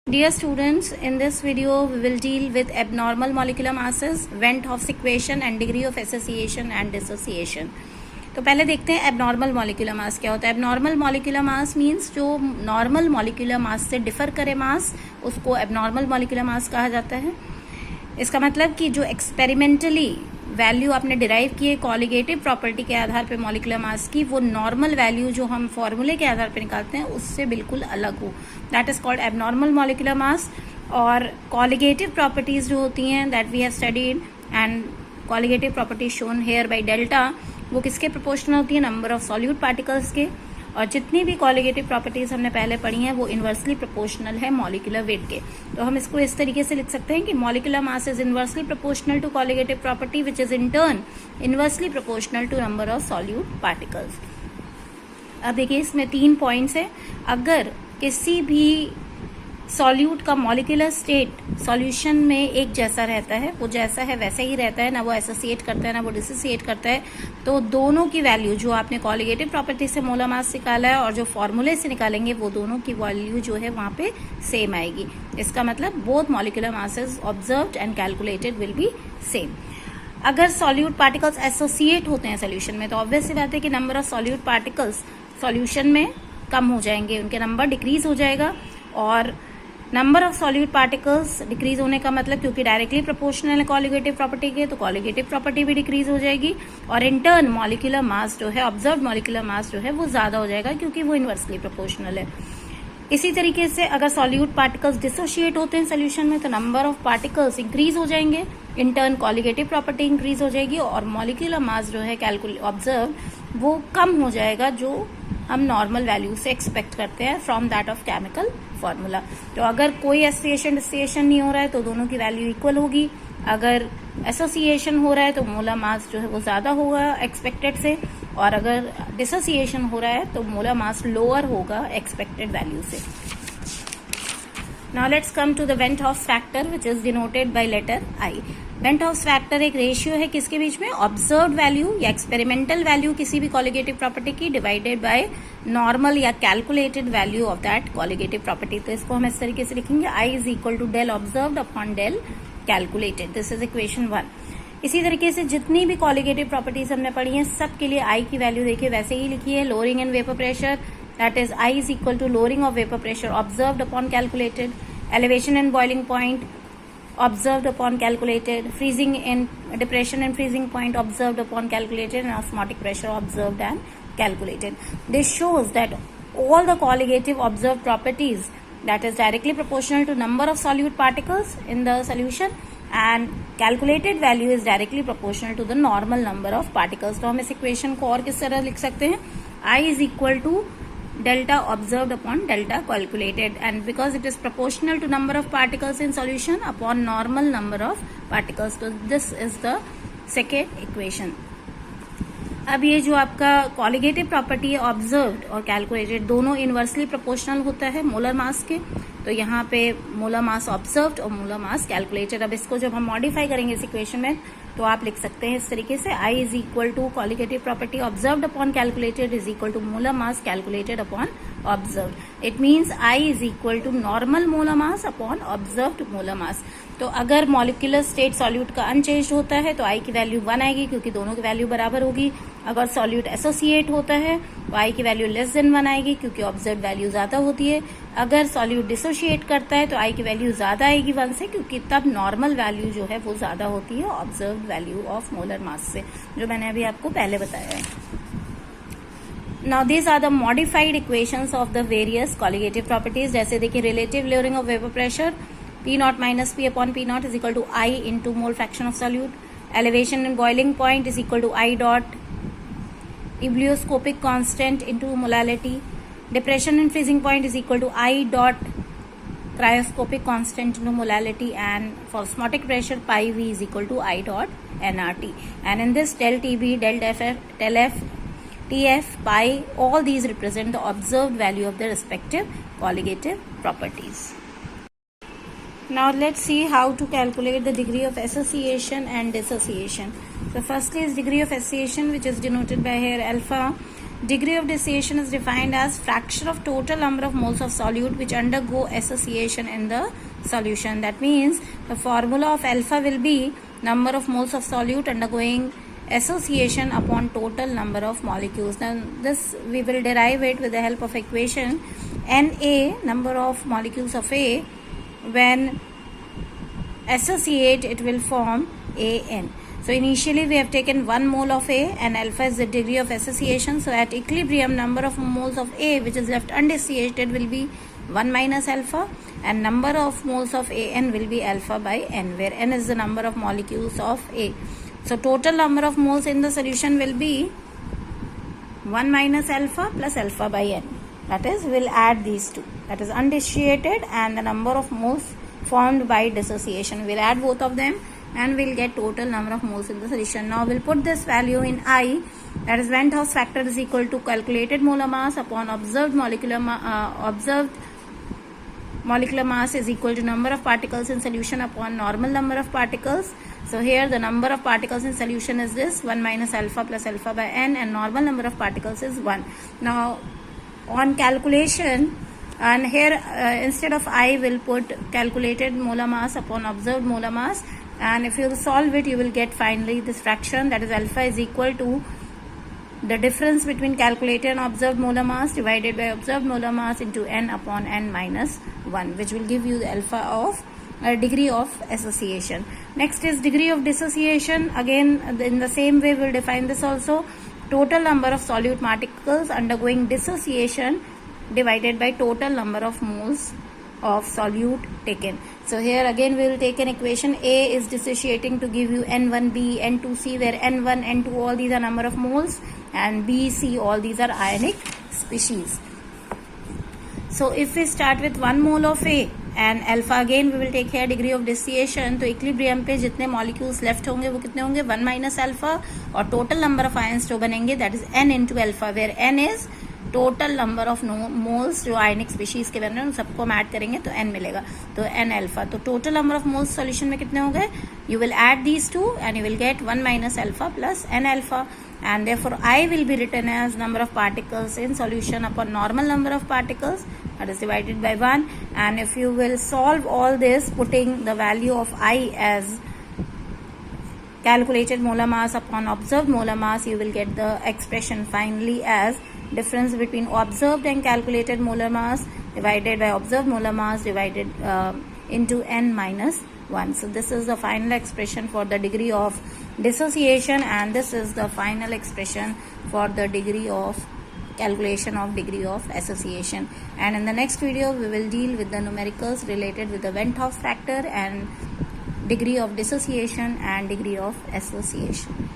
Dear students, in this video we will deal with abnormal molecular masses, Van 't Hoff's equation and degree of association and dissociation. तो पहले देखते हैं abnormal molecular मास क्या होता है. Abnormal molecular मास means जो normal molecular mass से differ करे मास, उसको एबनॉर्मल मॉलिक्यूलर मास कहा जाता है. इसका मतलब कि जो एक्सपेरिमेंटली वैल्यू आपने डिराइव की है कॉलिगेटिव प्रॉपर्टी के आधार पे मॉलिक्यूलर मास की, वो नॉर्मल वैल्यू जो हम फॉर्मूले के आधार पे निकालते हैं उससे बिल्कुल अलग हो. That is called abnormal molecular mass. और कॉलिगेटिव प्रॉपर्टीज जो होती हैं that we have studied and colligative properties shown here by delta, वो किसके प्रोपोर्शनल होती है? नंबर ऑफ सॉल्यूट पार्टिकल्स के. और जितनी भी कॉलिगेटिव प्रॉपर्टीज हमने पहले पढ़ी हैं वो इनवर्सली प्रोपोर्शनल है मॉलिक्यूलर वेट के. तो हम इसको इस तरीके से लिख सकते हैं कि molecular mass is inversely proportional to colligative property which is in turn inversely proportional to number of solute particles. अब देखिए इसमें 3 पॉइंट्स है. अगर किसी भी सॉल्यूट का मॉलिक्यूलर स्टेट सॉल्यूशन में एक जैसा रहता है, वो जैसा है वैसा ही रहता है, ना वो एसोसिएट करता है ना वो डिसोसिएट करता है, तो दोनों की वैल्यू जो आपने कॉलिगेटिव प्रॉपर्टी से मोलर मास निकाला है और जो फॉर्मूले से निकालेंगे वो दोनों की वैल्यू जो है वहां पे सेम आएगी. इसका मतलब both molecular masses observed and calculated will be same. अगर सॉल्यूट पार्टिकल्स एसोसिएट होते हैं सोल्यूशन में तो ऑब्वियस सी बात है कि number of solute particles solution में कम हो जाएंगे, उनके नंबर डिक्रीज हो जाएगा. और number of solute particles decrease होने का मतलब, क्योंकि डायरेक्टली प्रोपोर्शनल है कॉलिगेटिव प्रॉपर्टी के, तो कॉलिगेटिव प्रॉपर्टी भी डिक्रीज हो जाएगी. और इन टर्न मॉलिक्यूलर मास जो है, ऑब्जर्व्ड मॉलिक्यूलर मास जो है वो ज्यादा हो जाएगा क्योंकि वो इनवर्सली प्रोपोर्शनल है. इसी तरीके से अगर सॉल्यूट पार्टिकल्स डिसोशिएट होते हैं सोल्यूशन में तो नंबर ऑफ पार्टिकल्स इंक्रीज हो जाएंगे, in turn colligative property increase हो जाएगी और मॉलिक्यूलर मास जो है ऑब्जर्व वो कम हो जाएगा, जो हम नॉर्मल वैल्यू से एक्सपेक्ट करते हैं from that of chemical formula. तो अगर कोई एसोसिएशन डिसोसिएशन नहीं हो रहा है तो दोनों की वैल्यू इक्वल होगी. अगर एसोसिएशन हो रहा है तो मोलर मास जो है वो ज्यादा होगा एक्सपेक्टेड से, और अगर डिसोसिएशन हो रहा है तो मोलर मास लोअर होगा एक्सपेक्टेड वैल्यू से. Now let's come to the Van 't Hoff factor which is denoted by letter I. Van 't Hoff factor एक रेशियो है किसके बीच में? ऑब्जर्व्ड वैल्यू या एक्सपेरिमेंटल वैल्यू किसी भी कॉलिगेटिव प्रॉपर्टी की डिवाइडेड बाय नॉर्मल या calculated value of that colligative property. तो इसको हम इस तरीके से लिखेंगे I is equal to del observed upon del calculated. This is equation 1. इसी तरीके से जितनी भी कॉलिगेटिव प्रॉपर्टीज हमने पढ़ी हैं सब के लिए I की वैल्यू देखिए वैसे ही लिखी है. Lowering in vapour pressure, that is I is equal to lowering of vapor pressure observed upon calculated, elevation and boiling point observed upon calculated, freezing in depression and freezing point observed upon calculated, and osmotic pressure observed and calculated. This shows that all the colligative observed properties that is directly proportional to number of solute particles in the solution and calculated value is directly proportional to the normal number of particles. तो हम इस equation को और किस तरह लिख सकते हैं? I is equal to delta observed upon delta calculated, and because it is proportional to number of particles in solution upon normal number of particles. So this is the second equation. अब ये जो आपका colligative property है observed और calculated दोनों inversely proportional होता है molar mass के. तो यहाँ पे मोलर मास ऑब्जर्व्ड और मोलर मास कैलकुलेटेड. अब इसको जब हम मॉडिफाई करेंगे इस इक्वेशन में तो आप लिख सकते हैं इस तरीके से I is equal to colligative property observed upon calculated is equal to molar mass calculated upon observed. It means I is equal to normal molar mass upon observed molar mass. तो अगर मॉलिक्यूलर स्टेट सॉल्यूट का unchanged होता है तो I की value 1 आएगी क्योंकि दोनों की वैल्यू बराबर होगी. अगर सॉल्यूट एसोसिएट होता है तो I की वैल्यू लेस देन 1 आएगी क्योंकि ऑब्जर्व वैल्यू ज्यादा होती है. अगर सॉल्यूट डिसोशिएट करता है तो I की वैल्यू ज्यादा आएगी 1 से, क्योंकि तब नॉर्मल वैल्यू जो है वो ज्यादा होती है observe value of molar mass से, जो मैंने अभी आपको पहले बताया है. Now these are the modified equations of the various colligative properties. जैसे देखिए relative lowering of vapor pressure P naught minus P upon P naught is equal to I into mole fraction of solute. Elevation and boiling point is equal to I dot ebullioscopic constant into molality. Depression and freezing point is equal to I dot cryoscopic constant into molality, and for osmotic pressure pi V is equal to I dot nRT. And in this del TB, del FF, del F, TF, pi, all these represent the observed value of the respective colligative properties. Now let's see how to calculate the degree of association and dissociation. So firstly is degree of association which is denoted by here alpha. Degree of dissociation is defined as fraction of total number of moles of solute which undergo association in the solution. That means the formula of alpha will be number of moles of solute undergoing association upon total number of molecules. Now this we will derive it with the help of equation Na, number of molecules of A, when associate it will form An. So initially we have taken 1 mole of A and alpha is the degree of association. So at equilibrium, number of moles of A which is left undissociated will be 1 minus alpha, and number of moles of An will be alpha by n, where n is the number of molecules of A. So total number of moles in the solution will be 1 minus alpha plus alpha by n. That is, we will add these two. That is undissociated and the number of moles formed by dissociation. We will add both of them and we will get total number of moles in the solution. Now we will put this value in I, that is Van 't Hoff factor is equal to calculated molar mass upon observed molecular mass is equal to number of particles in solution upon normal number of particles. So here the number of particles in solution is this 1 minus alpha plus alpha by n, and normal number of particles is 1. Now on calculation, and here instead of I will put calculated molar mass upon observed molar mass, and if you solve it you will get finally this fraction, that is alpha is equal to the difference between calculated and observed molar mass divided by observed molar mass into n upon n minus 1, which will give you the alpha of degree of association. Next is degree of dissociation. Again in the same way we will define this also. Total number of solute particles undergoing dissociation divided by total number of moles of solute taken. So here again we will take an equation. A is dissociating to give you N1B, N2C, where N1, N2 all these are number of moles, and B, C all these are ionic species. So if we start with 1 mole of A and alpha, again we will take here degree of dissociation. तो equilibrium पे जितने molecules left होंगे वो कितने होंगे 1 minus alpha, और total number of ions जो बनेंगे that is n into alpha, where n is total number of moles जो आयनिक स्पीशीज के बन रहे हैं उन सबको हम ऐड करेंगे तो n मिलेगा, तो n अल्फा. तो total number of moles solution में कितने हो गए, you will add these two and you will get 1 minus alpha plus n alpha, and therefore I will be written as number of particles in solution upon normal number of particles, that is divided by 1. And if you will solve all this putting the value of I as calculated molar mass upon observed molar mass, you will get the expression finally as difference between observed and calculated molar mass divided by observed molar mass divided into n minus 1. So this is the final expression for the degree of dissociation, and this is the final expression for the degree of calculation of degree of association. And in the next video we will deal with the numericals related with the Van 't Hoff factor and degree of dissociation and degree of association.